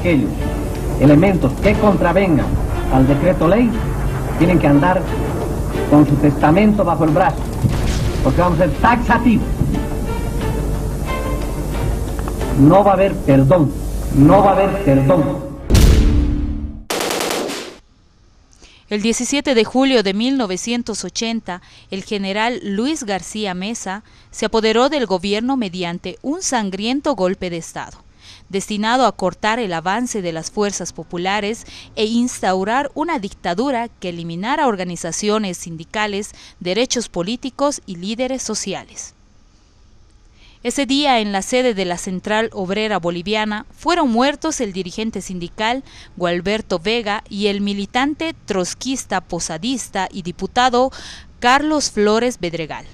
aquellos elementos que contravengan al decreto ley, tienen que andar con su testamento bajo el brazo, porque vamos a ser taxativos. No va a haber perdón, no va a haber perdón. El 17 de julio de 1980, el general Luis García Meza se apoderó del gobierno mediante un sangriento golpe de Estado, destinado a cortar el avance de las fuerzas populares e instaurar una dictadura que eliminara organizaciones sindicales, derechos políticos y líderes sociales. Ese día, en la sede de la Central Obrera Boliviana, fueron muertos el dirigente sindical Gualberto Vega y el militante trotskista, posadista y diputado Carlos Flores Bedregal.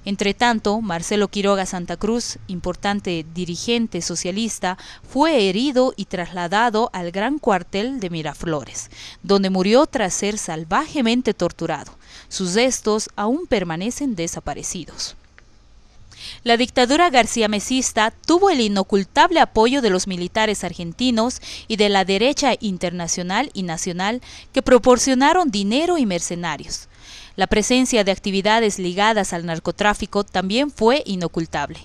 Entretanto, Marcelo Quiroga Santa Cruz, importante dirigente socialista, fue herido y trasladado al gran cuartel de Miraflores, donde murió tras ser salvajemente torturado. Sus restos aún permanecen desaparecidos. La dictadura garcía-mecista tuvo el inocultable apoyo de los militares argentinos y de la derecha internacional y nacional que proporcionaron dinero y mercenarios. La presencia de actividades ligadas al narcotráfico también fue inocultable.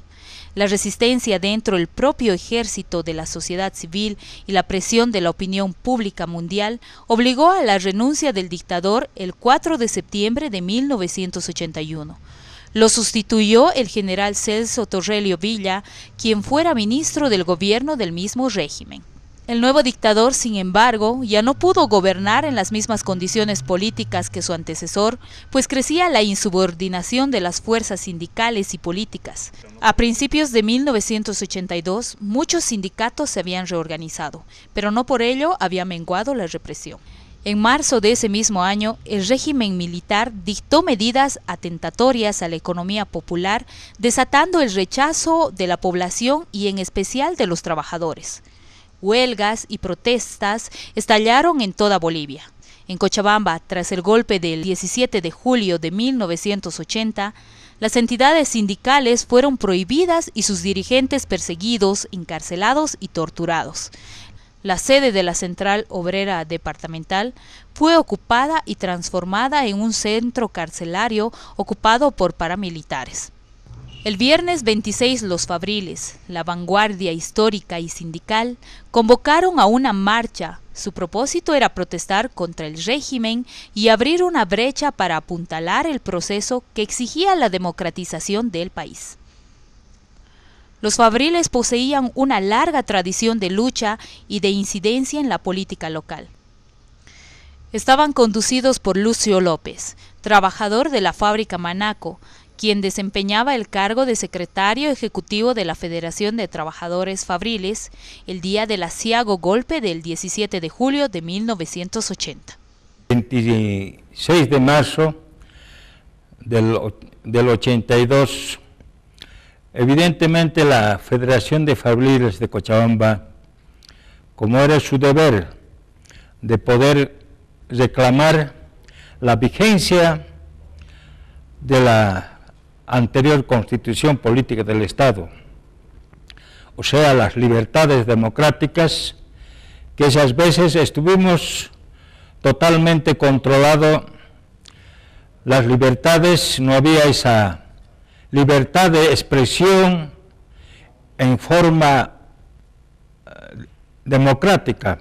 La resistencia dentro del propio ejército, de la sociedad civil y la presión de la opinión pública mundial obligó a la renuncia del dictador el 4 de septiembre de 1981. Lo sustituyó el general Celso Torrelio Villa, quien fuera ministro del gobierno del mismo régimen. El nuevo dictador, sin embargo, ya no pudo gobernar en las mismas condiciones políticas que su antecesor, pues crecía la insubordinación de las fuerzas sindicales y políticas. A principios de 1982, muchos sindicatos se habían reorganizado, pero no por ello había menguado la represión. En marzo de ese mismo año, el régimen militar dictó medidas atentatorias a la economía popular, desatando el rechazo de la población y en especial de los trabajadores. Huelgas y protestas estallaron en toda Bolivia. En Cochabamba, tras el golpe del 17 de julio de 1980, las entidades sindicales fueron prohibidas y sus dirigentes perseguidos, encarcelados y torturados. La sede de la Central Obrera Departamental fue ocupada y transformada en un centro carcelario ocupado por paramilitares. El viernes 26, los fabriles, la vanguardia histórica y sindical, convocaron a una marcha. Su propósito era protestar contra el régimen y abrir una brecha para apuntalar el proceso que exigía la democratización del país. Los fabriles poseían una larga tradición de lucha y de incidencia en la política local. Estaban conducidos por Lucio López, trabajador de la fábrica Manaco, quien desempeñaba el cargo de secretario ejecutivo de la Federación de Trabajadores Fabriles el día del aciago golpe del 17 de julio de 1980. 26 de marzo del 82, evidentemente la Federación de Fabriles de Cochabamba, como era su deber de poder reclamar la vigencia de la anterior Constitución Política del Estado, o sea, las libertades democráticas, que esas veces estuvimos totalmente controlados, las libertades, no había esa libertad de expresión en forma democrática.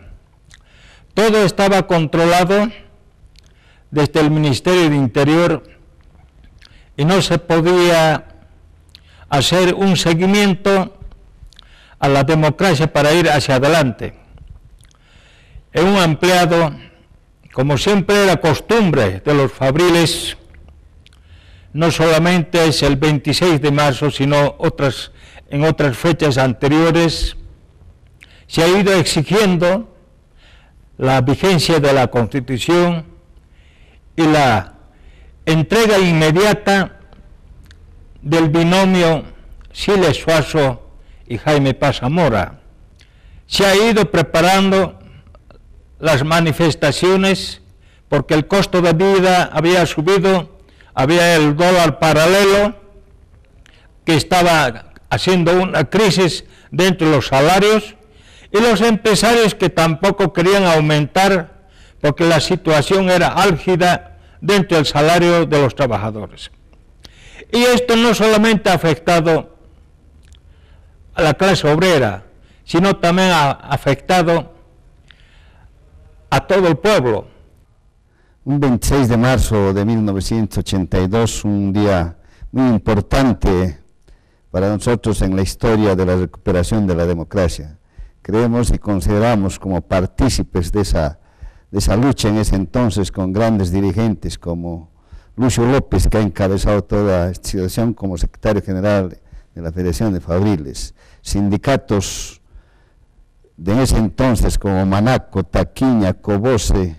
Todo estaba controlado desde el Ministerio de Interior y no se podía hacer un seguimiento a la democracia para ir hacia adelante. Un empleado, como siempre era costumbre de los fabriles, no solamente es el 26 de marzo, sino en otras fechas anteriores, se ha ido exigiendo la vigencia de la Constitución y la entrega inmediata del binomio Siles Suazo y Jaime Paz Zamora. Se ha ido preparando las manifestaciones porque el costo de vida había subido, había el dólar paralelo que estaba haciendo una crisis dentro de los salarios y los empresarios que tampoco querían aumentar porque la situación era álgida dentro del salario de los trabajadores. Y esto no solamente ha afectado a la clase obrera, sino también ha afectado a todo el pueblo. Un 26 de marzo de 1982, un día muy importante para nosotros en la historia de la recuperación de la democracia. Creemos y consideramos como partícipes de esa lucha en ese entonces con grandes dirigentes como Lucio López, que ha encabezado toda esta situación como secretario general de la Federación de Fabriles, sindicatos de ese entonces como Manaco, Taquiña, Cobose,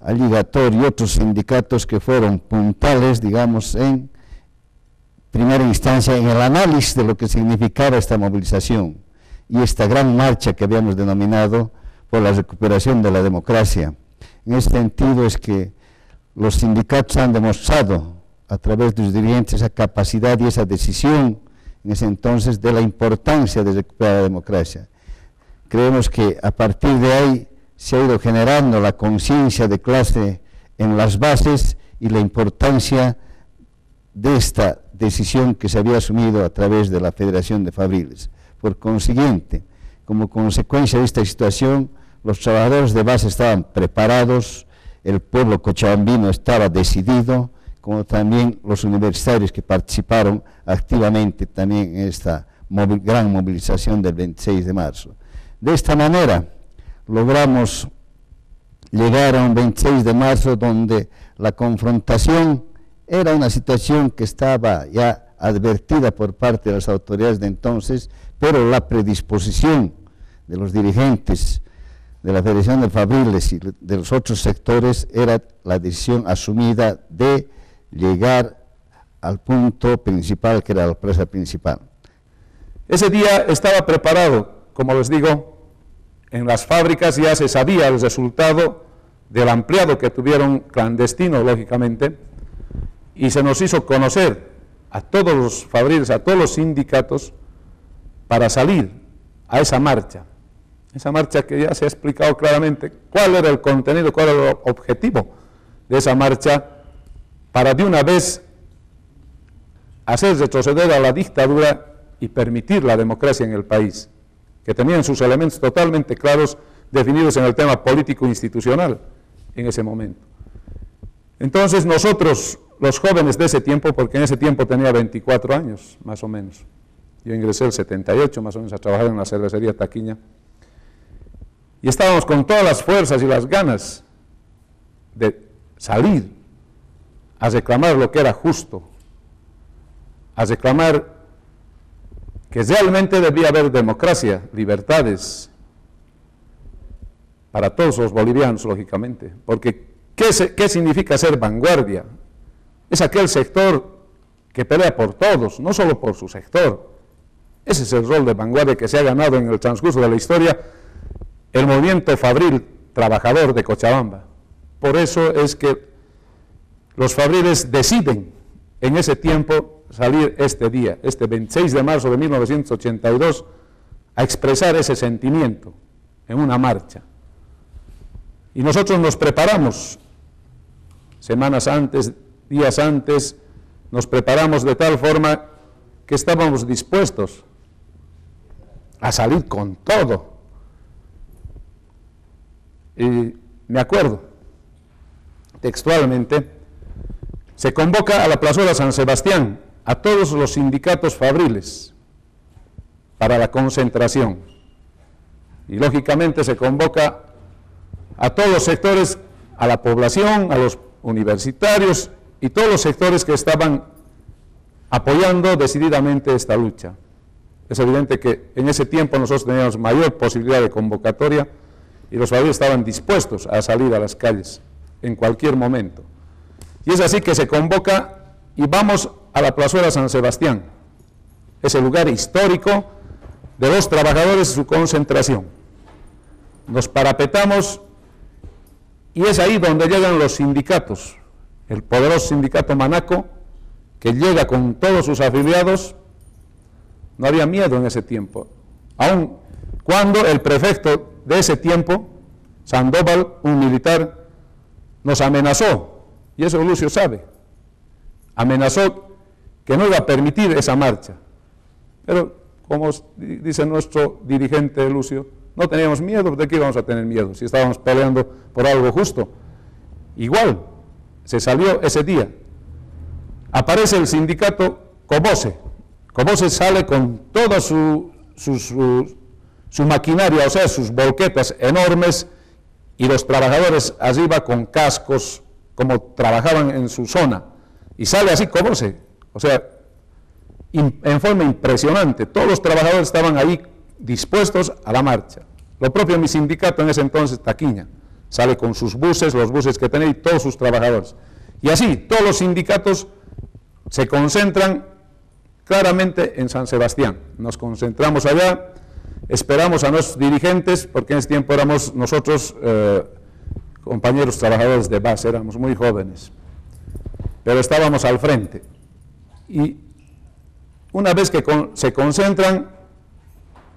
Alligator y otros sindicatos que fueron puntales, digamos, en primera instancia en el análisis de lo que significaba esta movilización y esta gran marcha que habíamos denominado por la recuperación de la democracia. En ese sentido es que los sindicatos han demostrado a través de sus dirigentes esa capacidad y esa decisión en ese entonces de la importancia de recuperar la democracia. Creemos que a partir de ahí se ha ido generando la conciencia de clase en las bases y la importancia de esta decisión que se había asumido a través de la Federación de Fabriles. Por consiguiente, como consecuencia de esta situación, los trabajadores de base estaban preparados, el pueblo cochabambino estaba decidido, como también los universitarios que participaron activamente también en esta gran movilización del 26 de marzo. De esta manera, logramos llegar a un 26 de marzo donde la confrontación era una situación que estaba ya advertida por parte de las autoridades de entonces, pero la predisposición de los dirigentes de la Federación de Fabriles y de los otros sectores era la decisión asumida de llegar al punto principal, que era la plaza principal. Ese día estaba preparado, como les digo, en las fábricas ya se sabía el resultado del ampliado que tuvieron clandestino, lógicamente, y se nos hizo conocer a todos los fabriles, a todos los sindicatos, para salir a esa marcha que ya se ha explicado claramente cuál era el contenido, cuál era el objetivo de esa marcha, para de una vez hacer retroceder a la dictadura y permitir la democracia en el país, que tenían sus elementos totalmente claros, definidos en el tema político-institucional en ese momento. Entonces nosotros, los jóvenes de ese tiempo, porque en ese tiempo tenía 24 años, más o menos, yo ingresé el 78, más o menos, a trabajar en la cervecería Taquiña, y estábamos con todas las fuerzas y las ganas de salir a reclamar lo que era justo, a reclamar que realmente debía haber democracia, libertades para todos los bolivianos, lógicamente, porque ¿qué significa ser vanguardia? Es aquel sector que pelea por todos, no solo por su sector. Ese es el rol de vanguardia que se ha ganado en el transcurso de la historia el movimiento fabril trabajador de Cochabamba. Por eso es que los fabriles deciden en ese tiempo salir este día, este 26 de marzo de 1982, a expresar ese sentimiento en una marcha. Y nosotros nos preparamos, semanas antes, días antes, nos preparamos de tal forma que estábamos dispuestos a salir con todo. Y me acuerdo, textualmente, se convoca a la plazuela San Sebastián a todos los sindicatos fabriles para la concentración. Y lógicamente se convoca a todos los sectores, a la población, a los universitarios y todos los sectores que estaban apoyando decididamente esta lucha. Es evidente que en ese tiempo nosotros teníamos mayor posibilidad de convocatoria y los fabriles estaban dispuestos a salir a las calles en cualquier momento. Y es así que se convoca y vamos a la plazuela San Sebastián, ese lugar histórico de los trabajadores y su concentración. Nos parapetamos y es ahí donde llegan los sindicatos, el poderoso sindicato Manaco, que llega con todos sus afiliados. No había miedo en ese tiempo. Aún cuando el prefecto de ese tiempo, Sandoval, un militar, nos amenazó, y eso Lucio sabe, amenazó que no iba a permitir esa marcha. Pero, como dice nuestro dirigente Lucio, no teníamos miedo. ¿De qué íbamos a tener miedo si estábamos peleando por algo justo? Igual, se salió ese día. Aparece el sindicato Cobose. Cobose sale con toda su maquinaria, o sea, sus volquetas enormes, y los trabajadores arriba con cascos, como trabajaban en su zona, y sale así Cobose, o sea, en forma impresionante. Todos los trabajadores estaban ahí dispuestos a la marcha. Lo propio mi sindicato en ese entonces, Taquiña, sale con sus buses, los buses que tenía, y todos sus trabajadores. Y así, todos los sindicatos se concentran claramente en San Sebastián. Nos concentramos allá, esperamos a nuestros dirigentes, porque en ese tiempo éramos nosotros compañeros trabajadores de base, éramos muy jóvenes, pero estábamos al frente. Y una vez que se concentran,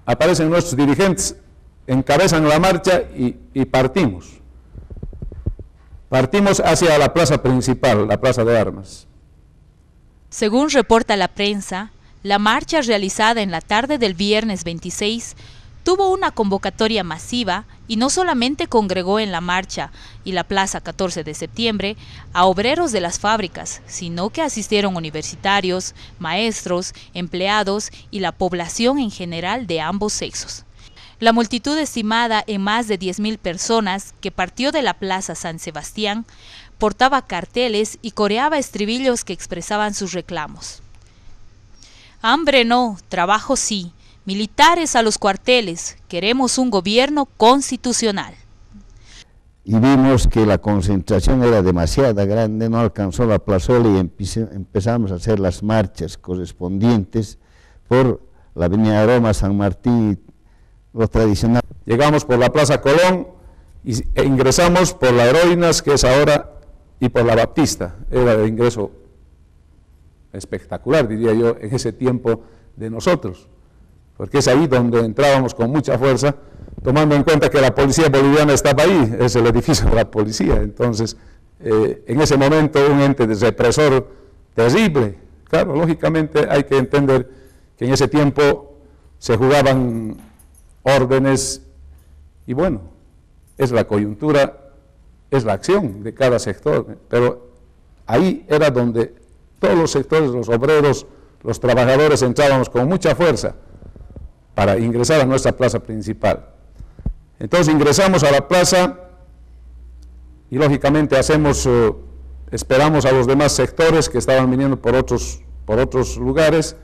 aparecen nuestros dirigentes, encabezan la marcha y partimos. Partimos hacia la plaza principal, la plaza de armas. Según reporta la prensa, la marcha realizada en la tarde del viernes 26 tuvo una convocatoria masiva y no solamente congregó en la marcha y la plaza 14 de septiembre a obreros de las fábricas, sino que asistieron universitarios, maestros, empleados y la población en general de ambos sexos. La multitud, estimada en más de 10.000 personas, que partió de la Plaza San Sebastián, portaba carteles y coreaba estribillos que expresaban sus reclamos. Hambre no, trabajo sí, militares a los cuarteles, queremos un gobierno constitucional. Y vimos que la concentración era demasiado grande, no alcanzó la plazuela y empezamos a hacer las marchas correspondientes por la avenida Roma, San Martín, lo tradicional. Llegamos por la Plaza Colón e ingresamos por la Heroínas, que es ahora, y por la Baptista. Era el ingreso espectacular, diría yo, en ese tiempo de nosotros, porque es ahí donde entrábamos con mucha fuerza, tomando en cuenta que la policía boliviana estaba ahí, es el edificio de la policía. Entonces, en ese momento, un ente de represor terrible. Claro, lógicamente hay que entender que en ese tiempo se jugaban órdenes, y bueno, es la coyuntura, es la acción de cada sector, pero ahí era donde todos los sectores, los obreros, los trabajadores, entrábamos con mucha fuerza para ingresar a nuestra plaza principal. Entonces ingresamos a la plaza y lógicamente esperamos a los demás sectores que estaban viniendo por otros lugares,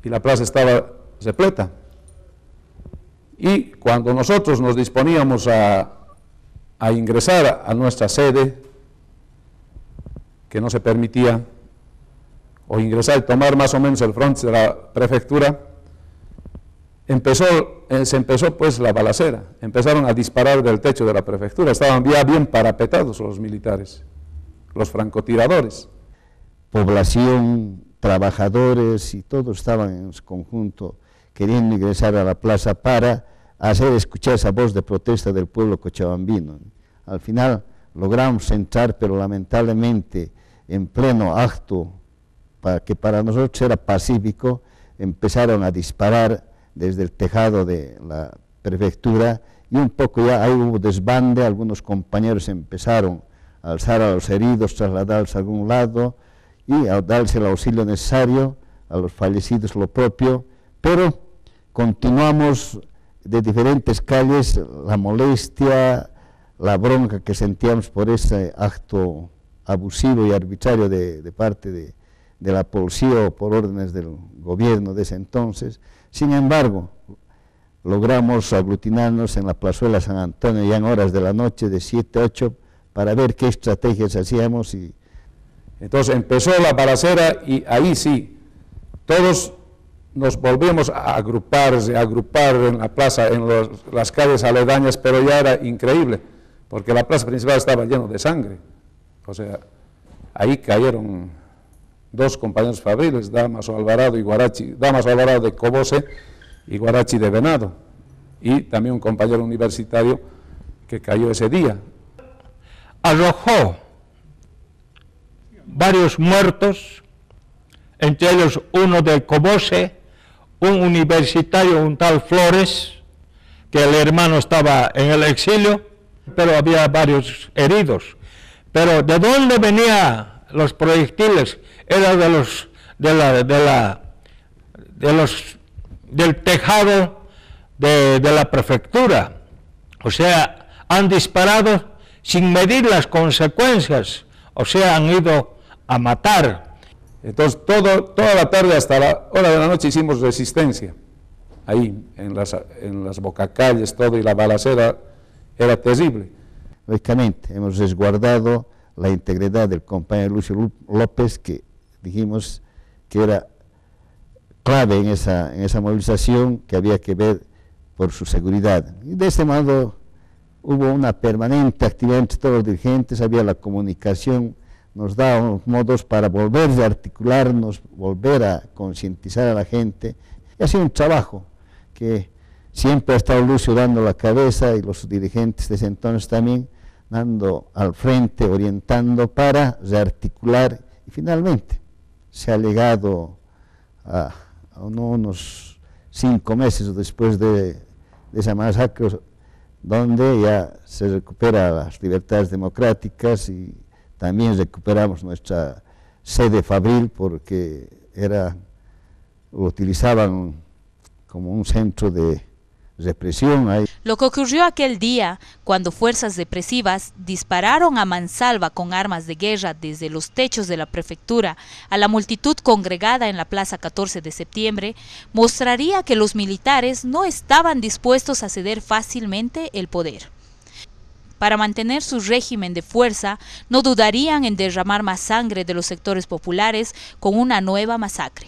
y la plaza estaba repleta. Y cuando nosotros nos disponíamos a ingresar a nuestra sede, que no se permitía, o ingresar y tomar más o menos el frente de la prefectura, se empezó pues la balacera. Empezaron a disparar del techo de la prefectura, estaban ya bien parapetados los militares, los francotiradores. Población, trabajadores y todos estaban en su conjunto queriendo ingresar a la plaza para hacer escuchar esa voz de protesta del pueblo cochabambino. Al final logramos entrar, pero lamentablemente en pleno acto, que para nosotros era pacífico, empezaron a disparar desde el tejado de la prefectura, y un poco ya ahí hubo desbande. Algunos compañeros empezaron a alzar a los heridos, trasladarlos a algún lado y a darse el auxilio necesario, a los fallecidos lo propio, pero continuamos de diferentes calles la molestia, la bronca que sentíamos por ese acto abusivo y arbitrario de parte de la policía o por órdenes del gobierno de ese entonces. Sin embargo, logramos aglutinarnos en la plazuela San Antonio ya en horas de la noche, de 7 a 8, para ver qué estrategias hacíamos. Y entonces empezó la balacera, y ahí sí, todos nos volvimos a agrupar en la plaza, en las calles aledañas, pero ya era increíble, porque la plaza principal estaba llena de sangre. O sea, ahí cayeron 2 compañeros fabriles, Damaso Alvarado y Guarachi, Damaso Alvarado de Cobose y Guarachi de Venado. y también un compañero universitario que cayó ese día. Arrojó varios muertos, entre ellos uno de Cobose, un universitario, un tal Flores, que el hermano estaba en el exilio, pero había varios heridos. Pero ¿de dónde venían los proyectiles? Era del tejado de la prefectura. O sea, han disparado sin medir las consecuencias, o sea, han ido a matar. Entonces, toda la tarde hasta la hora de la noche hicimos resistencia, ahí, en las bocacalles, todo, y la balacera era terrible. Lógicamente, hemos resguardado la integridad del compañero Lucio López, que dijimos que era clave en esa movilización, que había que ver por su seguridad. Y de este modo hubo una permanente actividad entre todos los dirigentes, había la comunicación, nos daba unos modos para volver a articularnos, volver a concientizar a la gente. Y ha sido un trabajo que siempre ha estado Lucio dando la cabeza, y los dirigentes de ese entonces también, dando al frente, orientando para rearticular, y finalmente se ha llegado a unos 5 meses después de esa masacre, donde ya se recuperan las libertades democráticas y también recuperamos nuestra sede fabril, porque lo utilizaban como un centro de represión. Lo que ocurrió aquel día, cuando fuerzas represivas dispararon a mansalva con armas de guerra desde los techos de la prefectura a la multitud congregada en la Plaza 14 de septiembre, mostraría que los militares no estaban dispuestos a ceder fácilmente el poder. Para mantener su régimen de fuerza, no dudarían en derramar más sangre de los sectores populares con una nueva masacre.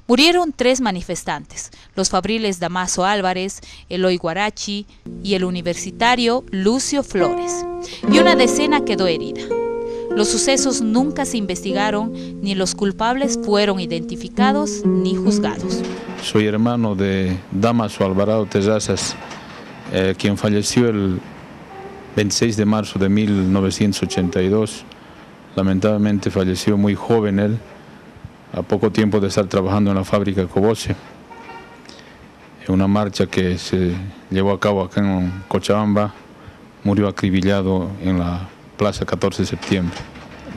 Murieron 3 manifestantes, los fabriles Damaso Álvarez, Eloy Guarachi y el universitario Lucio Flores, y una decena quedó herida. Los sucesos nunca se investigaron, ni los culpables fueron identificados ni juzgados. Soy hermano de Damaso Alvarado Terrazas, quien falleció el 26 de marzo de 1982. Lamentablemente falleció muy joven él, a poco tiempo de estar trabajando en la fábrica Cobose. En una marcha que se llevó a cabo acá en Cochabamba, murió acribillado en la Plaza 14 de septiembre.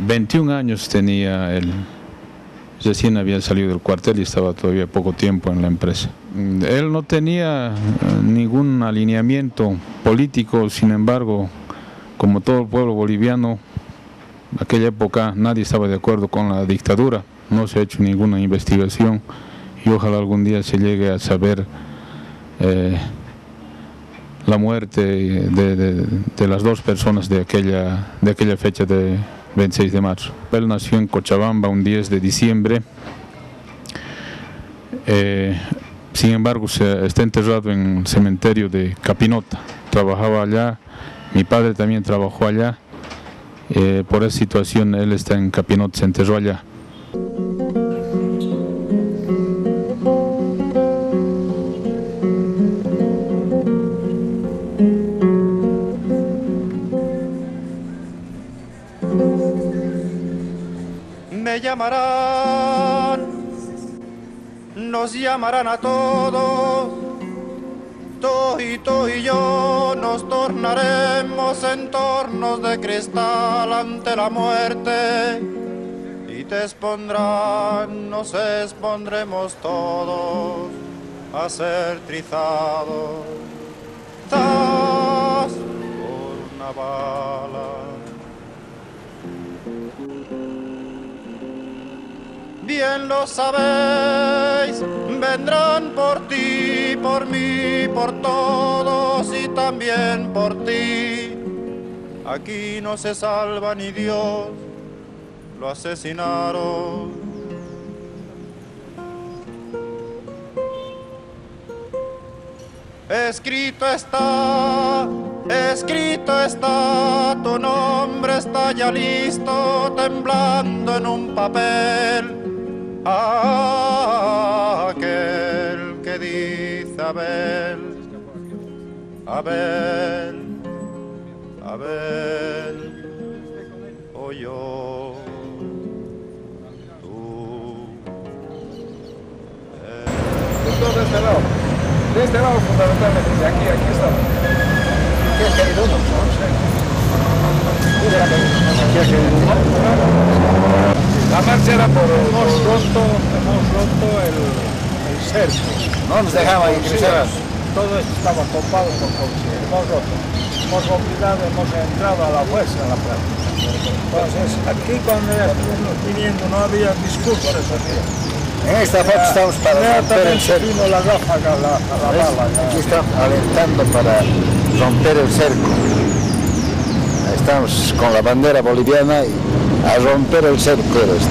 21 años tenía él, recién había salido del cuartel y estaba todavía poco tiempo en la empresa. Él no tenía ningún alineamiento político, sin embargo, como todo el pueblo boliviano, en aquella época nadie estaba de acuerdo con la dictadura. No se ha hecho ninguna investigación y ojalá algún día se llegue a saber la muerte de las 2 personas de aquella fecha de 26 de marzo. Él nació en Cochabamba un 10 de diciembre, sin embargo está enterrado en el cementerio de Capinota. Trabajaba allá, mi padre también trabajó allá, por esa situación él está en Capinota, se enterró allá. Me llamarán, nos llamarán a todos, tú y yo nos tornaremos en tornos de cristal ante la muerte, y te expondrán, nos expondremos todos a ser trizados, por una bala. Bien lo sabéis, vendrán por ti, por mí, por todos y también por ti. Aquí no se salva ni Dios, lo asesinaron. Escrito está, tu nombre está ya listo, temblando en un papel. Aquel que dice Abel, Abel, Abel, o yo, tú. De este lado fundamentalmente, de aquí estamos. ¿Qué ha caído uno? La marcha era por... Hemos roto el cerco. No nos dejaba ingresar. Todo estaba copado por coche. Hemos roto. Hemos obligado, hemos entrado a la fuerza en la plaza. Entonces, aquí cuando ya estuvimos viniendo no había discursos esos días. En esta foto estamos para romper el cerco. Vino la ráfaga, la bala. Aquí estamos alentando para romper el cerco. Estamos con la bandera boliviana y a romper el cerco era esto.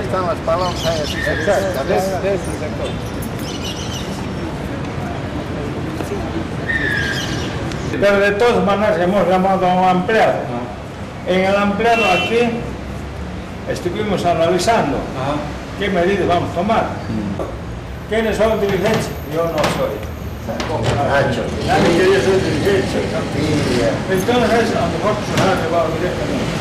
Están las palomas ahí así. Exacto, de ese sector. Pero de todas maneras hemos llamado a un ampliado. En el ampliado aquí estuvimos analizando qué medidas vamos a tomar. ¿Quiénes son dirigentes? Yo no soy. Nacho. Nadie que yo soy dirigente. Entonces a lo mejor se ha llevado directamente.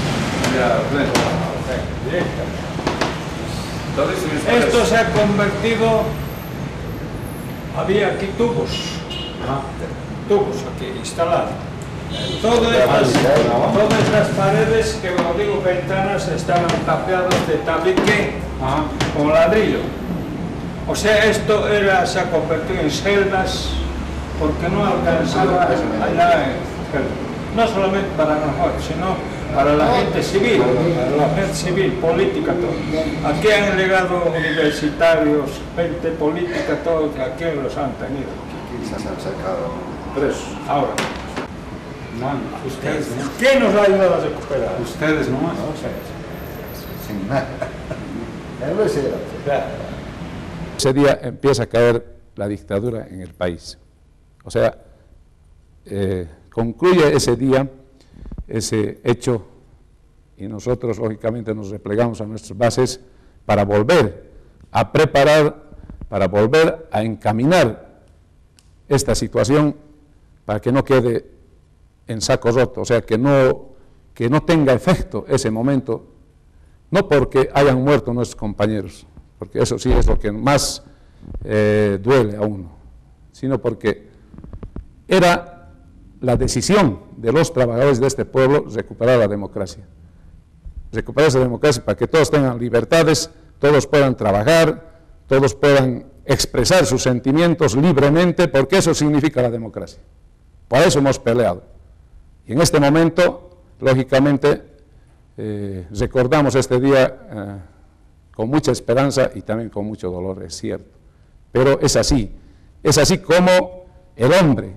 Esto se ha convertido, había aquí tubos aquí instalados. Todas las paredes, que como digo, ventanas, estaban tapiadas de tabique con ladrillo. O sea, esto se ha convertido en celdas porque no alcanzaba allá, no solamente para nosotros, sino para la gente civil, política, todo. Aquí han llegado universitarios, gente política, todos que aquí los han tenido. Quizás han sacado presos. Ahora. Ustedes, ¿no? ¿Quién nos ha ayudado a recuperar? Ustedes nomás. No, sin nada. Él era. Ese día empieza a caer la dictadura en el país. O sea, concluye ese día, ese hecho, y nosotros lógicamente nos replegamos a nuestras bases para volver a preparar, para volver a encaminar esta situación para que no quede en saco roto, o sea, que no tenga efecto ese momento, no porque hayan muerto nuestros compañeros, porque eso sí es lo que más duele a uno, sino porque era la decisión de los trabajadores de este pueblo recuperar la democracia. Recuperar esa democracia para que todos tengan libertades, todos puedan trabajar, todos puedan expresar sus sentimientos libremente, porque eso significa la democracia. Por eso hemos peleado. Y en este momento, lógicamente, recordamos este día con mucha esperanza y también con mucho dolor, es cierto. Pero es así como el hombre,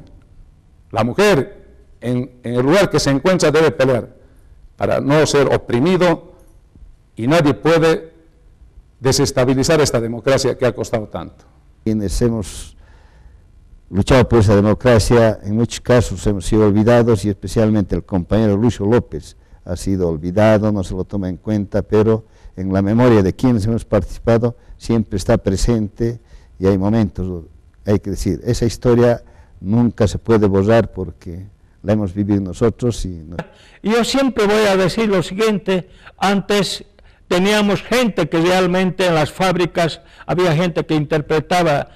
la mujer, en el lugar que se encuentra debe pelear para no ser oprimido, y nadie puede desestabilizar esta democracia que ha costado tanto. Quienes hemos luchado por esa democracia, en muchos casos hemos sido olvidados, y especialmente el compañero Lucio López ha sido olvidado, no se lo toma en cuenta, pero en la memoria de quienes hemos participado siempre está presente, y hay momentos, hay que decir, esa historia nunca se puede borrar porque la hemos vivido nosotros. Yo siempre voy a decir lo siguiente: antes teníamos gente que realmente en las fábricas, había gente que interpretaba,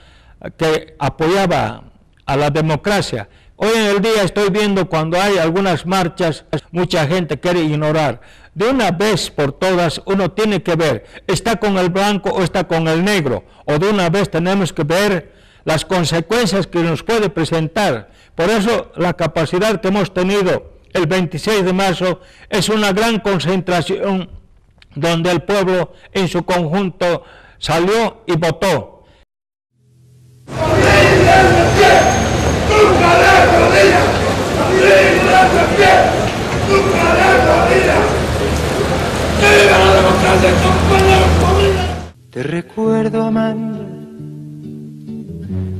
que apoyaba a la democracia. Hoy en el día estoy viendo cuando hay algunas marchas, mucha gente quiere ignorar. De una vez por todas uno tiene que ver, ¿está con el blanco o está con el negro? O de una vez tenemos que ver las consecuencias que nos puede presentar. Por eso la capacidad que hemos tenido el 26 de marzo es una gran concentración donde el pueblo en su conjunto salió y votó. Te recuerdo, Amanda,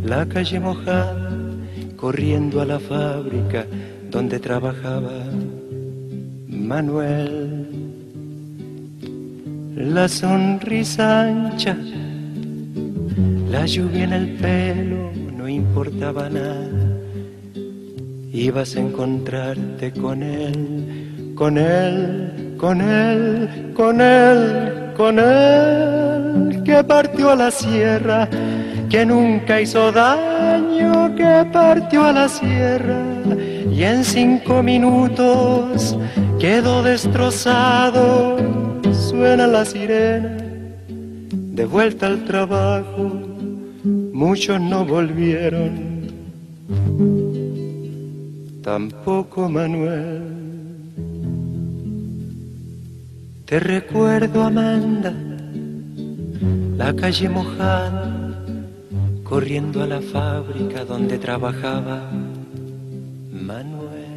la calle mojada, corriendo a la fábrica donde trabajaba Manuel. la sonrisa ancha, la lluvia en el pelo, no importaba nada. Ibas a encontrarte con él, con él, con él, con él, con él, que partió a la sierra, que nunca hizo daño, que partió a la sierra y en 5 minutos quedó destrozado. Suena la sirena, de vuelta al trabajo, muchos no volvieron, tampoco Manuel. Te recuerdo, Amanda, la calle mojada, corriendo a la fábrica donde trabajaba Manuel.